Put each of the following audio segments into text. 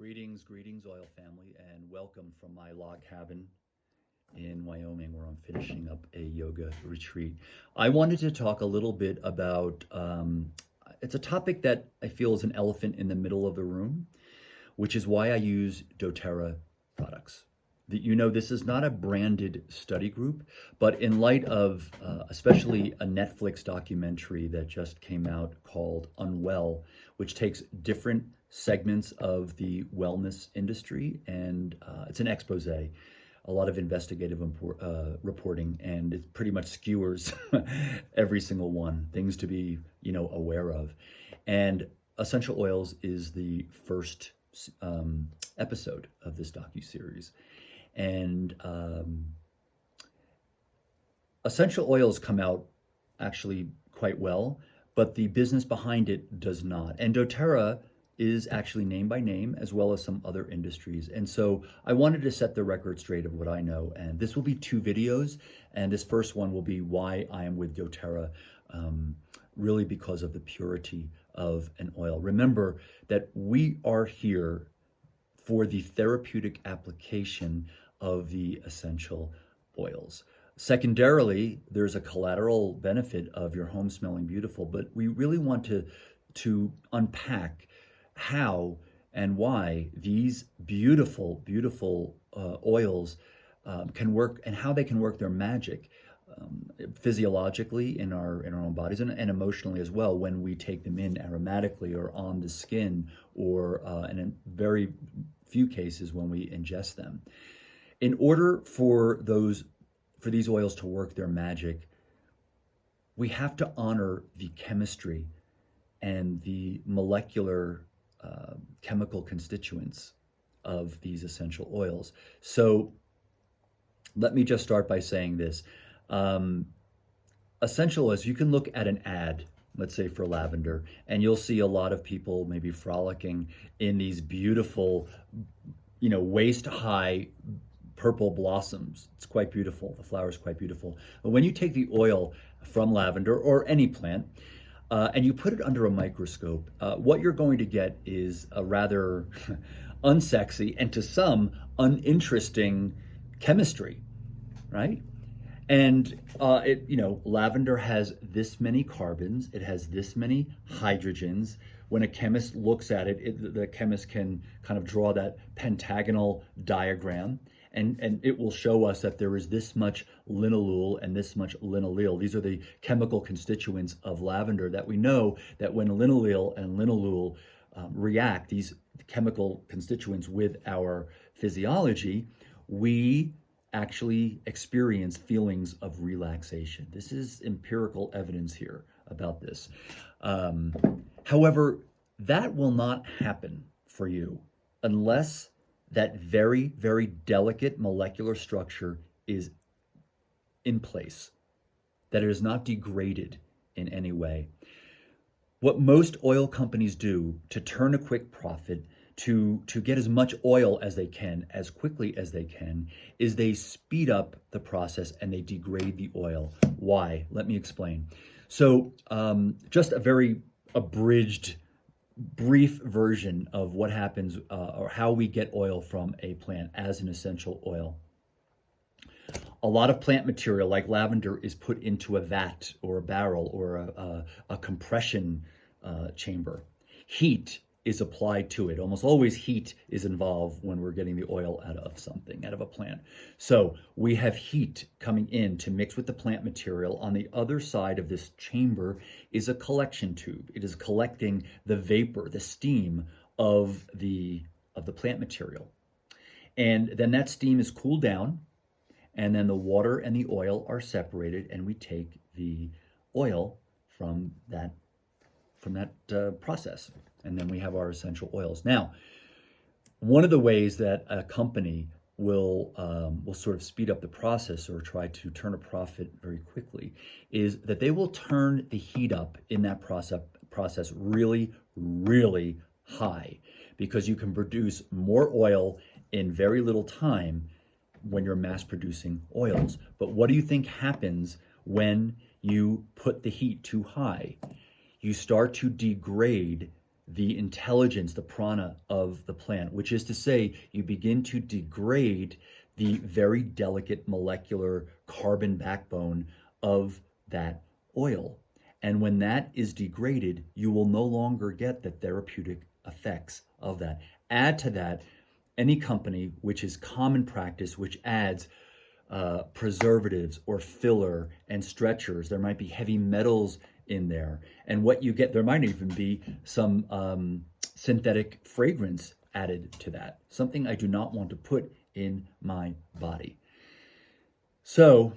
Greetings, oil family, and welcome from my log cabin in Wyoming, where I'm finishing up a yoga retreat. I wanted to talk a little bit about, it's a topic that I feel is an elephant in the middle of the room, which is why I use doTERRA products. This is not a branded study group, but in light of especially a Netflix documentary that just came out called Unwell, which takes different segments of the wellness industry, and it's an expose, a lot of investigative reporting, and it pretty much skewers every single one, things to be, aware of. And essential oils is the first episode of this docuseries. And essential oils come out actually quite well, but the business behind it does not. And doTERRA is actually name by name, as well as some other industries. And so I wanted to set the record straight of what I know. And this will be 2 videos. And this first one will be why I am with doTERRA, really because of the purity of an oil. Remember that we are here for the therapeutic application of the essential oils. Secondarily, there's a collateral benefit of your home smelling beautiful, but we really want to unpack how and why these beautiful oils can work, and how they can work their magic physiologically in our own bodies, and emotionally as well, when we take them in aromatically or on the skin, or and in very few cases when we ingest them. In order for these oils to work their magic, we have to honor the chemistry and the molecular chemical constituents of these essential oils. So let me just start by saying this. Essential oils, you can look at an ad, let's say for lavender, and you'll see a lot of people maybe frolicking in these beautiful, waist-high purple blossoms. It's quite beautiful. The flower is quite beautiful. But when you take the oil from lavender or any plant, and you put it under a microscope, what you're going to get is a rather unsexy and to some uninteresting chemistry, right? And lavender has this many carbons, it has this many hydrogens. When a chemist looks at it, the chemist can kind of draw that pentagonal diagram, and it will show us that there is this much linalool and this much linalool. These are the chemical constituents of lavender that we know that when linalool and linalool react, these chemical constituents, with our physiology, we actually experience feelings of relaxation. This is empirical evidence here about this. However, that will not happen for you unless that very, very delicate molecular structure is in place, that it is not degraded in any way. What most oil companies do to turn a quick profit, to get as much oil as they can, as quickly as they can, is they speed up the process and they degrade the oil. Why? Let me explain. So just a very abridged, brief version of what happens or how we get oil from a plant as an essential oil. A lot of plant material like lavender is put into a vat or a barrel or a compression chamber. Heat is applied to it. Almost always heat is involved when we're getting the oil out of something, out of a plant. So we have heat coming in to mix with the plant material. On the other side of this chamber is a collection tube. It is collecting the vapor, the steam of the plant material. And then that steam is cooled down, and then the water and the oil are separated, and we take the oil from that process. And then we have our essential oils. Now, one of the ways that a company will sort of speed up the process or try to turn a profit very quickly is that they will turn the heat up in that process really, really high, because you can produce more oil in very little time when you're mass producing oils. But what do you think happens when you put the heat too high? You start to degrade the intelligence, the prana of the plant, which is to say, you begin to degrade the very delicate molecular carbon backbone of that oil. And when that is degraded, you will no longer get the therapeutic effects of that. Add to that any company, which is common practice, which adds preservatives or filler and stretchers. There might be heavy metals in there. And what you get, there might even be some synthetic fragrance added to that, something I do not want to put in my body. So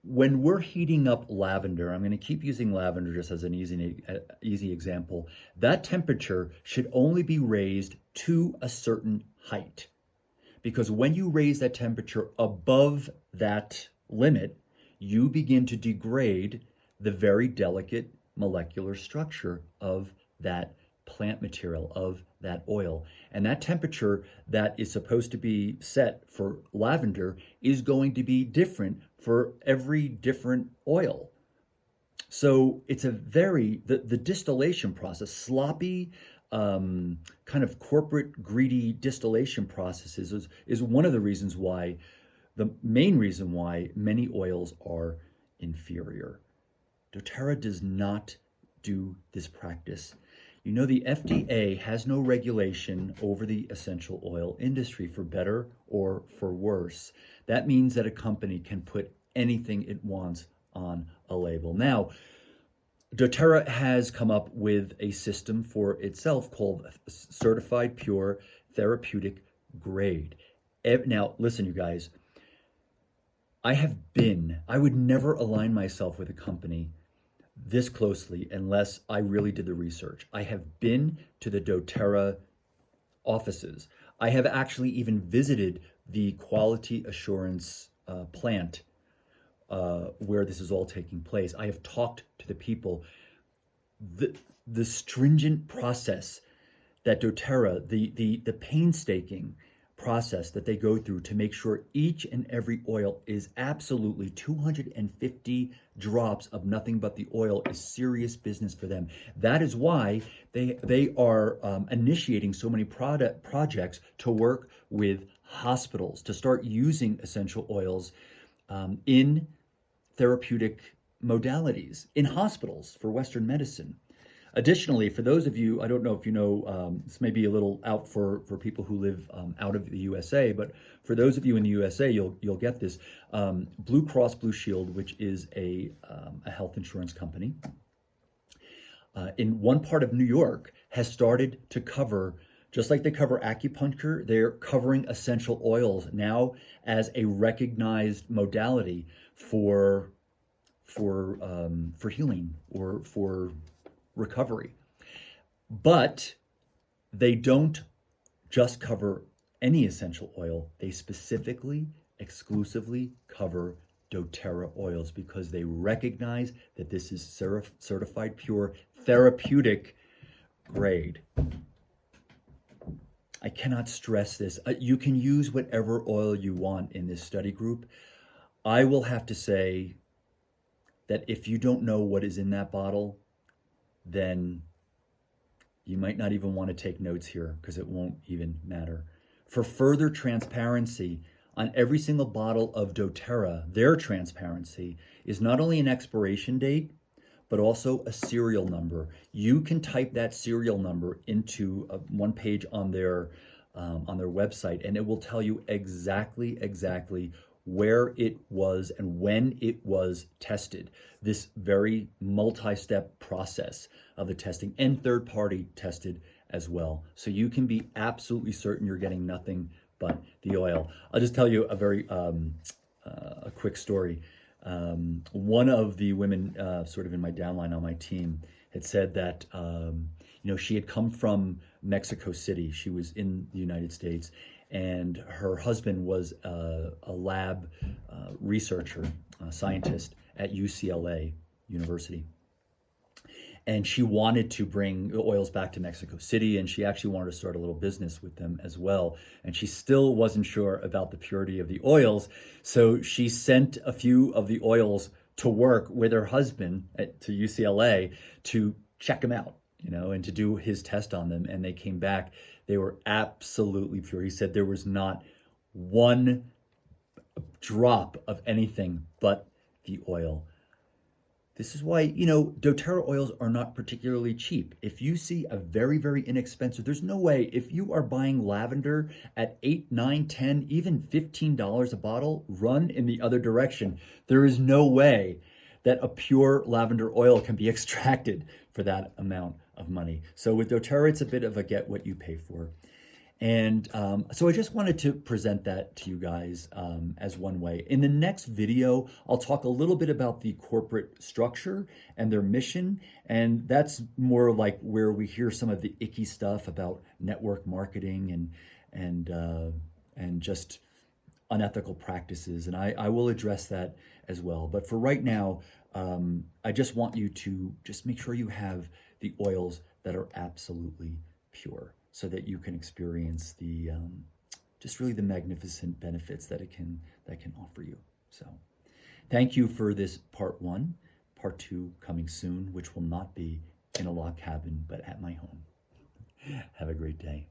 when we're heating up lavender, I'm going to keep using lavender just as an easy example. That temperature should only be raised to a certain height. Because when you raise that temperature above that limit, you begin to degrade the very delicate molecular structure of that plant material, of that oil. And that temperature that is supposed to be set for lavender is going to be different for every different oil. So it's the distillation process, sloppy, kind of corporate greedy distillation processes is one of the reasons why, the main reason why many oils are inferior. doTERRA does not do this practice. You know, the FDA has no regulation over the essential oil industry, for better or for worse. That means that a company can put anything it wants on a label. Now, doTERRA has come up with a system for itself called Certified Pure Therapeutic Grade. Now, listen, you guys, I would never align myself with a company this closely unless I really did the research. I have been to the doTERRA offices. I have actually even visited the quality assurance plant where this is all taking place. I have talked to the people. The stringent process that doTERRA, the painstaking process that they go through to make sure each and every oil is absolutely 250 drops of nothing but the oil is serious business for them. That is why they are initiating so many projects to work with hospitals to start using essential oils in therapeutic modalities in hospitals for Western medicine. Additionally, for those of you, I don't know if you know, this may be a little out for people who live out of the USA, but for those of you in the USA, you'll get this. Blue Cross Blue Shield, which is a health insurance company, in one part of New York, has started to cover, just like they cover acupuncture, they're covering essential oils now as a recognized modality for healing or for recovery. But they don't just cover any essential oil. They specifically, exclusively cover doTERRA oils because they recognize that this is certified pure therapeutic grade. I cannot stress this. You can use whatever oil you want in this study group. I will have to say that if you don't know what is in that bottle, then you might not even want to take notes here because it won't even matter. For further transparency, on every single bottle of doTERRA, their transparency is not only an expiration date, but also a serial number. You can type that serial number into one page on their website, and it will tell you exactly where it was and when it was tested. This very multi-step process of the testing, and third-party tested as well. So you can be absolutely certain you're getting nothing but the oil. I'll just tell you a very a quick story. One of the women sort of in my downline on my team had said that she had come from Mexico City. She was in the United States, and her husband was a lab researcher, scientist at UCLA University. And she wanted to bring the oils back to Mexico City, and she actually wanted to start a little business with them as well. And she still wasn't sure about the purity of the oils, so she sent a few of the oils to work with her husband to UCLA to check them out. and to do his test on them. And they came back, they were absolutely pure. He said there was not one drop of anything but the oil. This is why, doTERRA oils are not particularly cheap. If you see a very, very inexpensive, there's no way, if you are buying lavender at $8, $9, $10, even $15 a bottle, run in the other direction. There is no way that a pure lavender oil can be extracted for that amount of money. So with doTERRA, it's a bit of a get what you pay for. And so I just wanted to present that to you guys as one way. In the next video, I'll talk a little bit about the corporate structure and their mission. And that's more like where we hear some of the icky stuff about network marketing and just unethical practices. And I will address that as well. But for right now, I just want you to just make sure you have the oils that are absolutely pure, so that you can experience the just really the magnificent benefits that it can offer you. So thank you for this part 1. Part 2 coming soon, which will not be in a log cabin, but at my home. Have a great day.